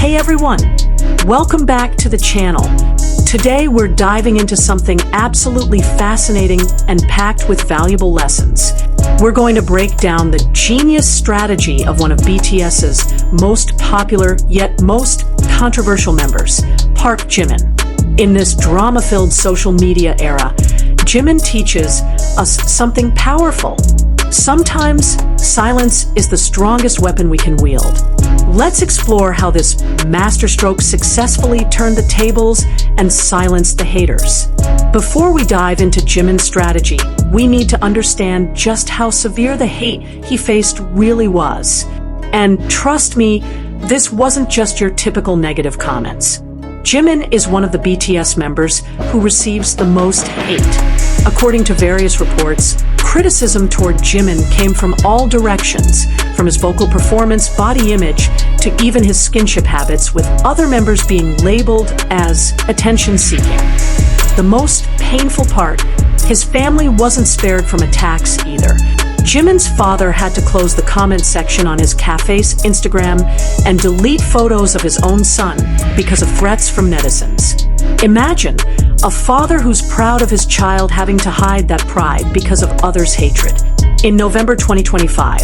Hey everyone, welcome back to the channel. Today we're diving into something absolutely fascinating and packed with valuable lessons. We're going to break down the genius strategy of one of BTS's most popular yet most controversial members, Park Jimin. In this drama-filled social media era, Jimin teaches us something powerful. Sometimes silence is the strongest weapon we can wield. Let's explore how this masterstroke successfully turned the tables and silenced the haters. Before we dive into Jimin's strategy, we need to understand just how severe the hate he faced really was. And trust me, this wasn't just your typical negative comments. Jimin is one of the BTS members who receives the most hate. According to various reports, criticism toward Jimin came from all directions, from his vocal performance, body image, to even his skinship habits, with other members being labeled as attention-seeking. The most painful part, his family wasn't spared from attacks either. Jimin's father had to close the comment section on his cafe's Instagram and delete photos of his own son because of threats from netizens. Imagine a father who's proud of his child having to hide that pride because of others' hatred. In November 2025,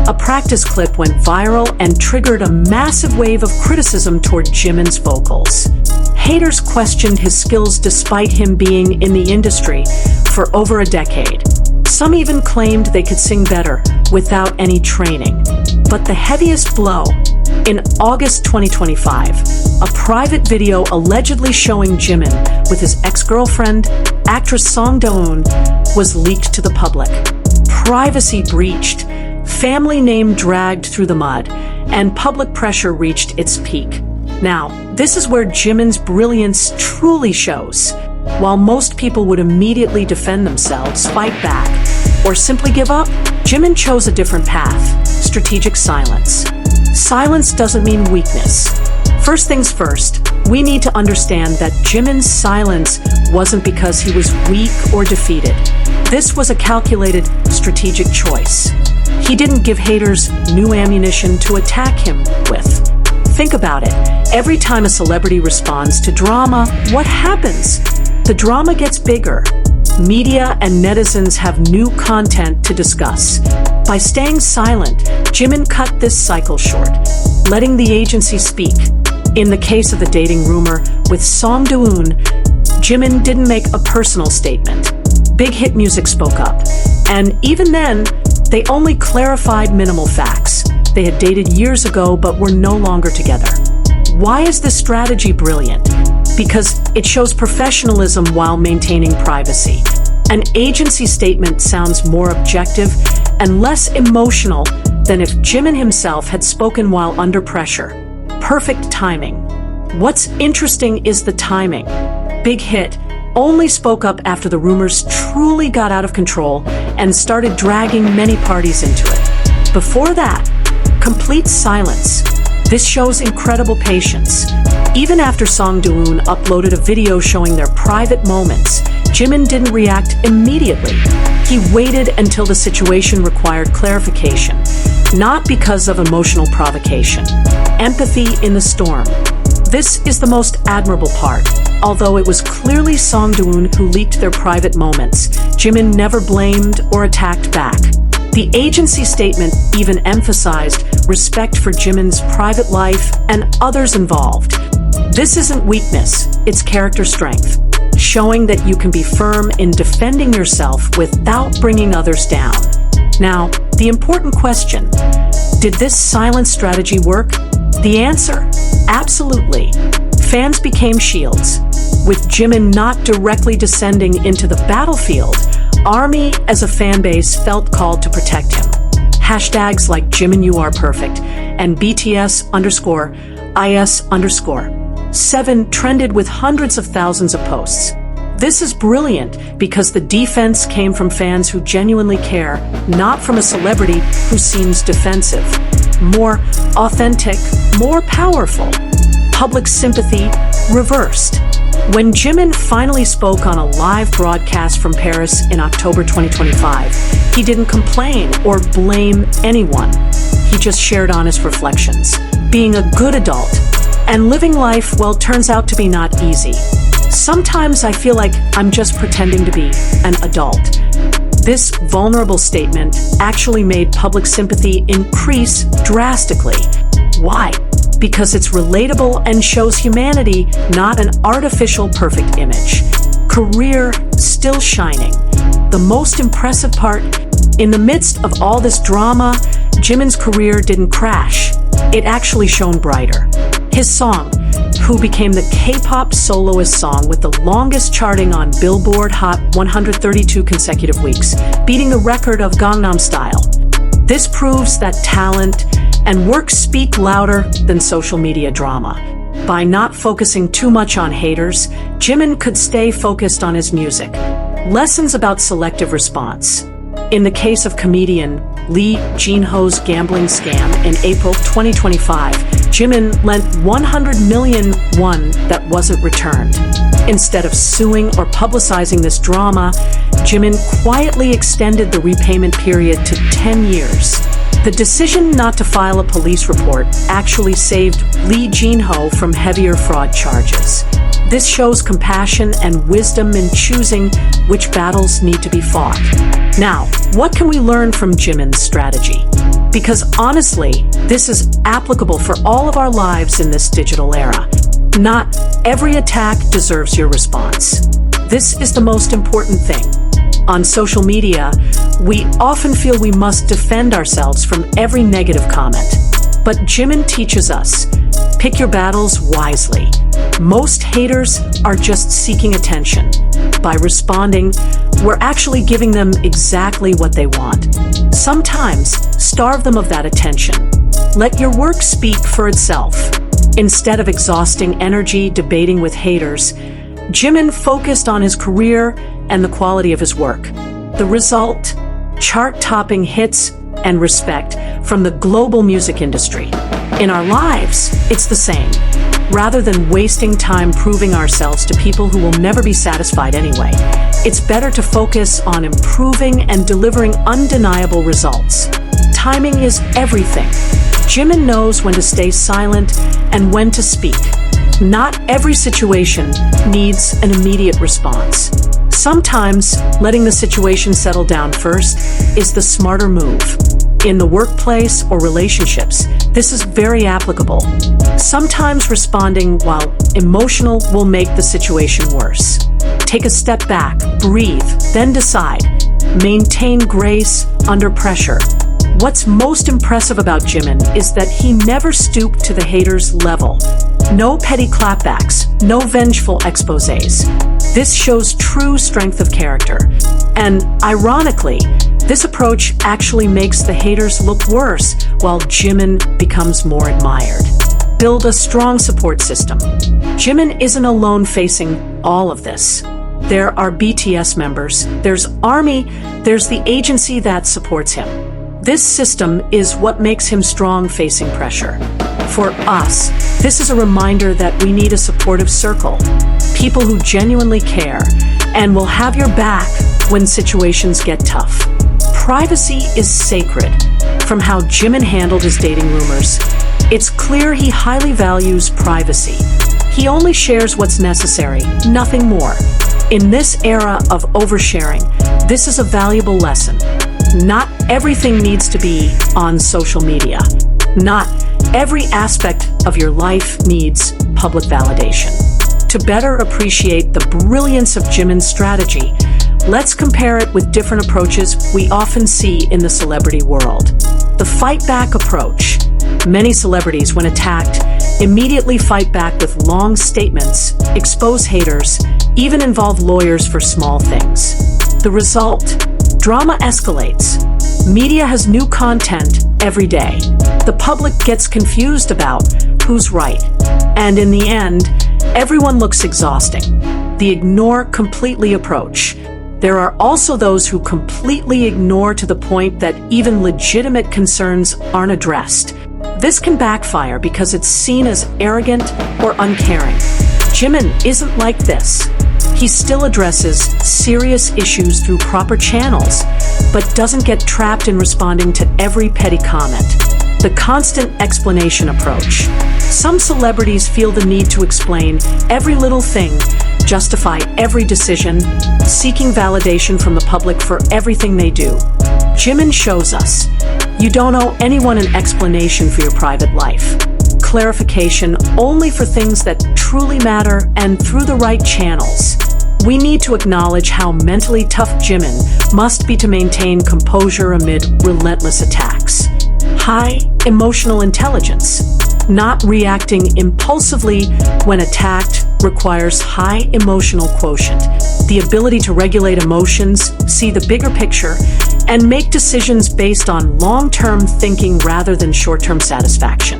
a practice clip went viral and triggered a massive wave of criticism toward Jimin's vocals. Haters questioned his skills despite him being in the industry for over a decade. Some even claimed they could sing better without any training. But the heaviest blow, in August 2025, a private video allegedly showing Jimin with his ex-girlfriend, actress Song Do-eun, was leaked to the public. Privacy breached, family name dragged through the mud, and public pressure reached its peak. Now, this is where Jimin's brilliance truly shows. While most people would immediately defend themselves, fight back, or simply give up, Jimin chose a different path: strategic silence. Silence doesn't mean weakness. First things first, we need to understand that Jimin's silence wasn't because he was weak or defeated. This was a calculated, strategic choice. He didn't give haters new ammunition to attack him with. Think about it. Every time a celebrity responds to drama, what happens? The drama gets bigger. Media and netizens have new content to discuss. By staying silent, Jimin cut this cycle short, letting the agency speak. In the case of the dating rumor with Song Do-eun, Jimin didn't make a personal statement. Big Hit Music spoke up. And even then, they only clarified minimal facts. They had dated years ago but were no longer together. Why is this strategy brilliant? Because it shows professionalism while maintaining privacy. An agency statement sounds more objective and less emotional than if Jimin himself had spoken while under pressure. Perfect timing. What's interesting is the timing. Big Hit only spoke up after the rumors truly got out of control and started dragging many parties into it. Before that, complete silence. This shows incredible patience. Even after Song Do-eun uploaded a video showing their private moments, Jimin didn't react immediately. He waited until the situation required clarification, not because of emotional provocation. Empathy in the storm. This is the most admirable part. Although it was clearly Song Do-eun who leaked their private moments, Jimin never blamed or attacked back. The agency statement even emphasized respect for Jimin's private life and others involved. This isn't weakness, it's character strength, showing that you can be firm in defending yourself without bringing others down. Now, the important question: did this silent strategy work? The answer: absolutely. Fans became shields. With Jimin not directly descending into the battlefield, ARMY as a fanbase felt called to protect him. Hashtags like Jimin You Are Perfect and BTS_IS_7 trended with hundreds of thousands of posts. This is brilliant because the defense came from fans who genuinely care, not from a celebrity who seems defensive. More authentic, more powerful. Public sympathy reversed. When Jimin finally spoke on a live broadcast from Paris in October 2025, he didn't complain or blame anyone. He just shared honest reflections. Being a good adult, And living life, well, turns out to be not easy. Sometimes I feel like I'm just pretending to be an adult. This vulnerable statement actually made public sympathy increase drastically. Why? Because it's relatable and shows humanity, not an artificial perfect image. Career still shining. The most impressive part, in the midst of all this drama, Jimin's career didn't crash. It actually shone brighter. His song, Who, became the K-pop soloist song with the longest charting on Billboard Hot 132 consecutive weeks, beating the record of Gangnam Style. This proves that talent and work speak louder than social media drama. By not focusing too much on haters, Jimin could stay focused on his music. Lessons about selective response. In the case of comedian Lee Jin-ho's gambling scam in April 2025, Jimin lent 100 million won that wasn't returned. Instead of suing or publicizing this drama, Jimin quietly extended the repayment period to 10 years. The decision not to file a police report actually saved Lee Jin-ho from heavier fraud charges. This shows compassion and wisdom in choosing which battles need to be fought. Now, what can we learn from Jimin's strategy? Because honestly, this is applicable for all of our lives in this digital era. Not every attack deserves your response. This is the most important thing. On social media, we often feel we must defend ourselves from every negative comment. But Jimin teaches us, pick your battles wisely. Most haters are just seeking attention. By responding, we're actually giving them exactly what they want. Sometimes, starve them of that attention. Let your work speak for itself. Instead of exhausting energy debating with haters, Jimin focused on his career and the quality of his work. The result? Chart-topping hits and respect from the global music industry. In our lives, it's the same. Rather than wasting time proving ourselves to people who will never be satisfied anyway, it's better to focus on improving and delivering undeniable results. Timing is everything. Jimin knows when to stay silent and when to speak. Not every situation needs an immediate response. Sometimes, letting the situation settle down first is the smarter move. In the workplace or relationships, this is very applicable. Sometimes responding while emotional will make the situation worse. Take a step back, breathe, then decide. Maintain grace under pressure. What's most impressive about Jimin is that he never stooped to the haters' level. No petty clapbacks, no vengeful exposés. This shows true strength of character. And ironically, this approach actually makes the haters look worse while Jimin becomes more admired. Build a strong support system. Jimin isn't alone facing all of this. There are BTS members, there's ARMY, there's the agency that supports him. This system is what makes him strong facing pressure. For us, this is a reminder that we need a supportive circle, people who genuinely care and will have your back when situations get tough. Privacy is sacred. From how Jimin handled his dating rumors, it's clear he highly values privacy. He only shares what's necessary, nothing more. In this era of oversharing, this is a valuable lesson. Not everything needs to be on social media. Not every aspect of your life needs public validation. To better appreciate the brilliance of Jimin's strategy, let's compare it with different approaches we often see in the celebrity world. The fight back approach. Many celebrities, when attacked, immediately fight back with long statements, expose haters, even involve lawyers for small things. The result? Drama escalates. Media has new content every day. The public gets confused about who's right. And in the end, everyone looks exhausting. The ignore completely approach. There are also those who completely ignore to the point that even legitimate concerns aren't addressed. This can backfire because it's seen as arrogant or uncaring. Jimin isn't like this. He still addresses serious issues through proper channels, but doesn't get trapped in responding to every petty comment. the constant explanation approach. Some celebrities feel the need to explain every little thing, justify every decision, seeking validation from the public for everything they do. Jimin shows us, you don't owe anyone an explanation for your private life. Clarification only for things that truly matter and through the right channels. We need to acknowledge how mentally tough Jimin must be to maintain composure amid relentless attacks. High emotional intelligence. Not reacting impulsively when attacked requires high emotional quotient, the ability to regulate emotions, see the bigger picture, and make decisions based on long-term thinking rather than short-term satisfaction.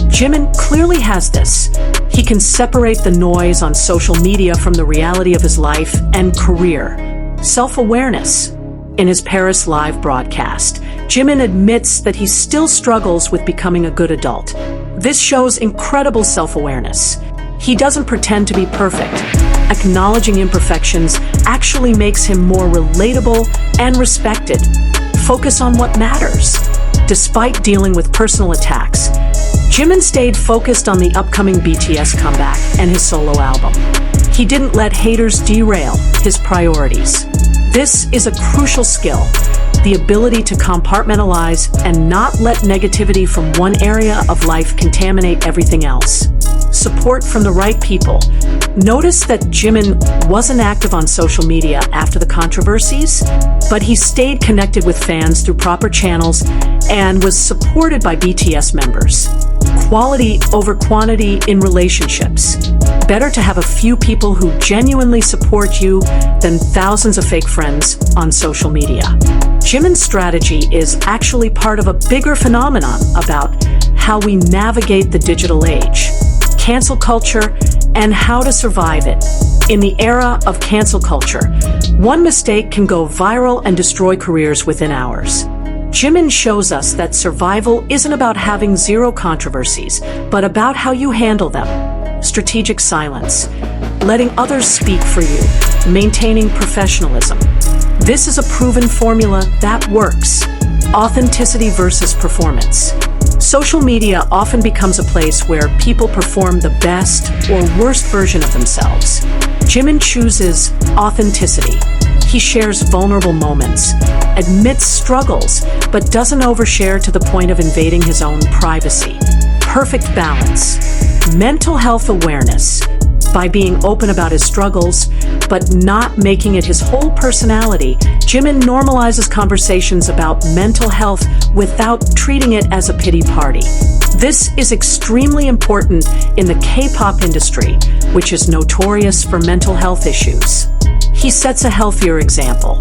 Jimin clearly has this. He can separate the noise on social media from the reality of his life and career. Self-awareness. In his Paris live broadcast, Jimin admits that he still struggles with becoming a good adult. This shows incredible self-awareness. He doesn't pretend to be perfect. Acknowledging imperfections actually makes him more relatable and respected. Focus on what matters. Despite dealing with personal attacks, Jimin stayed focused on the upcoming BTS comeback and his solo album. He didn't let haters derail his priorities. This is a crucial skill, the ability to compartmentalize and not let negativity from one area of life contaminate everything else. Support from the right people. Notice that Jimin wasn't active on social media after the controversies, but he stayed connected with fans through proper channels and was supported by BTS members. Quality over quantity in relationships. Better to have a few people who genuinely support you than thousands of fake friends on social media. Jimin's strategy is actually part of a bigger phenomenon about how we navigate the digital age, cancel culture, and how to survive it. In the era of cancel culture, one mistake can go viral and destroy careers within hours. Jimin shows us that survival isn't about having zero controversies, but about how you handle them. Strategic silence, letting others speak for you, maintaining professionalism. This is a proven formula that works. Authenticity versus performance. Social media often becomes a place where people perform the best or worst version of themselves. Jimin chooses authenticity. He shares vulnerable moments, admits struggles, but doesn't overshare to the point of invading his own privacy. Perfect balance. Mental health awareness. By being open about his struggles, but not making it his whole personality, Jimin normalizes conversations about mental health without treating it as a pity party. This is extremely important in the K-pop industry, which is notorious for mental health issues. He sets a healthier example.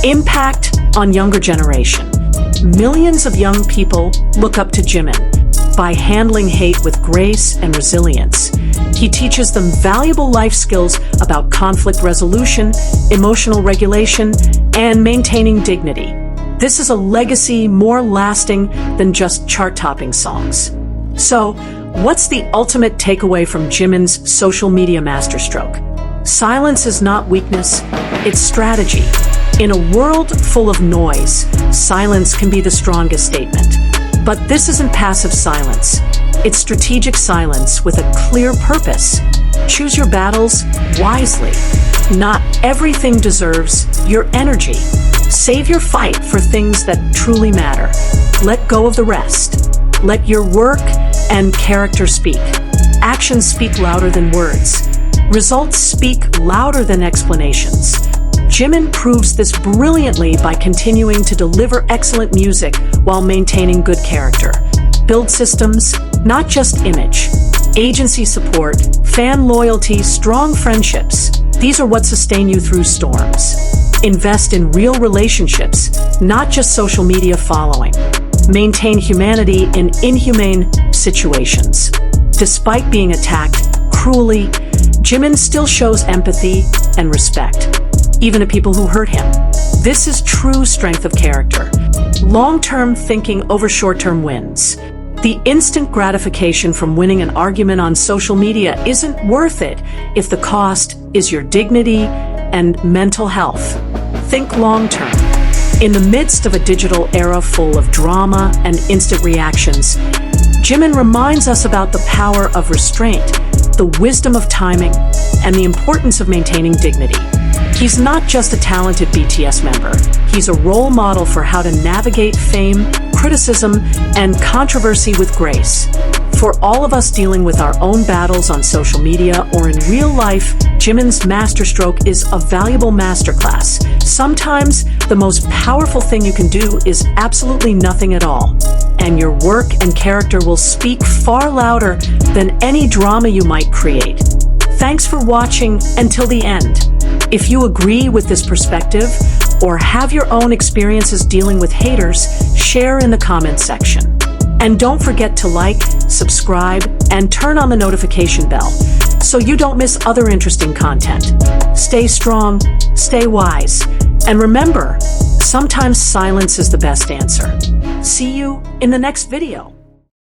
Impact on younger generation. Millions of young people look up to Jimin. By handling hate with grace and resilience, he teaches them valuable life skills about conflict resolution, emotional regulation, and maintaining dignity. This is a legacy more lasting than just chart-topping songs. So, what's the ultimate takeaway from Jimin's social media masterstroke? Silence is not weakness, it's strategy. In a world full of noise, silence can be the strongest statement. But this isn't passive silence. It's strategic silence with a clear purpose. Choose your battles wisely. Not everything deserves your energy. Save your fight for things that truly matter. Let go of the rest. Let your work and character speak. Actions speak louder than words. Results speak louder than explanations. Jimin proves this brilliantly by continuing to deliver excellent music while maintaining good character. Build systems, not just image. Agency support, fan loyalty, strong friendships. These are what sustain you through storms. Invest in real relationships, not just social media following. Maintain humanity in inhumane situations. Despite being attacked cruelly, Jimin still shows empathy and respect, even to people who hurt him. This is true strength of character. Long-term thinking over short-term wins. The instant gratification from winning an argument on social media isn't worth it if the cost is your dignity and mental health. Think long-term. In the midst of a digital era full of drama and instant reactions, Jimin reminds us about the power of restraint, the wisdom of timing, and the importance of maintaining dignity. He's not just a talented BTS member, he's a role model for how to navigate fame, criticism, and controversy with grace. For all of us dealing with our own battles on social media or in real life, Jimin's masterstroke is a valuable masterclass. Sometimes, the most powerful thing you can do is absolutely nothing at all, and your work and character will speak far louder than any drama you might create. Thanks for watching until the end. If you agree with this perspective, or have your own experiences dealing with haters, share in the comments section. And don't forget to like, subscribe, and turn on the notification bell so you don't miss other interesting content. Stay strong, stay wise, and remember, sometimes silence is the best answer. See you in the next video.